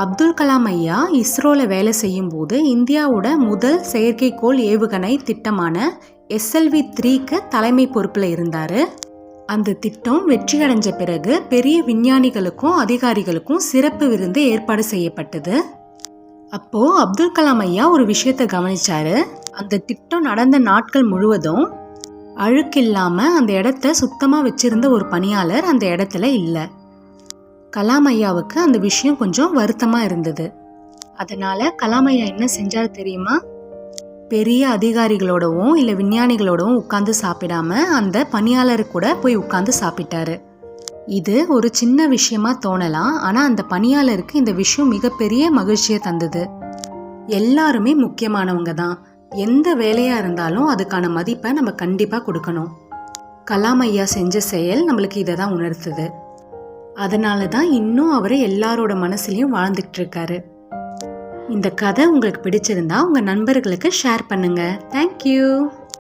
அப்துல் கலாம் ஐயா இஸ்ரோவில் வேலை செய்யும்போது இந்தியாவோட முதல் செயற்கைக்கோள் ஏவுகணை திட்டமான SLV-3க்கு தலைமை பொறுப்பில் இருந்தார். அந்த திட்டம் வெற்றி அடைஞ்ச பிறகு பெரிய விஞ்ஞானிகளுக்கும் அதிகாரிகளுக்கும் சிறப்பு விருந்து ஏற்பாடு செய்யப்பட்டது. அப்போது அப்துல் கலாம் ஐயா ஒரு விஷயத்தை கவனிச்சாரு. அந்த திட்டம் நடந்த நாட்கள் முழுவதும் அழுக்கில்லாமல் அந்த இடத்த சுத்தமாக வச்சிருந்த ஒரு பணியாளர் அந்த இடத்துல இல்லை. கலாம் ஐயாவுக்கு அந்த விஷயம் கொஞ்சம் வருத்தமாக இருந்தது. அதனால் கலாம் ஐயா என்ன செஞ்சார் தெரியுமா? பெரிய அதிகாரிகளோடவும் இல்லை விஞ்ஞானிகளோடவும் உட்காந்து சாப்பிடாம அந்த பணியாளர் கூட போய் உட்காந்து சாப்பிட்டாரு. இது ஒரு சின்ன விஷயமா தோணலாம், ஆனால் அந்த பணியாளருக்கு இந்த விஷயம் மிகப்பெரிய மகிழ்ச்சியை தந்தது. எல்லாருமே முக்கியமானவங்க தான். எந்த வேலையாக இருந்தாலும் அதுக்கான மதிப்பை நம்ம கண்டிப்பாக கொடுக்கணும். கலாம் ஐயா செஞ்ச செயல் நம்மளுக்கு இதை தான் உணர்த்துது. அதனால தான் இன்னும் அவர் எல்லாரோட மனசுலையும் வாழ்ந்துட்டு இருக்காரு. இந்த கதை உங்களுக்கு பிடிச்சிருந்தா உங்கள் நண்பர்களுக்கு ஷேர் பண்ணுங்க. தேங்க்யூ.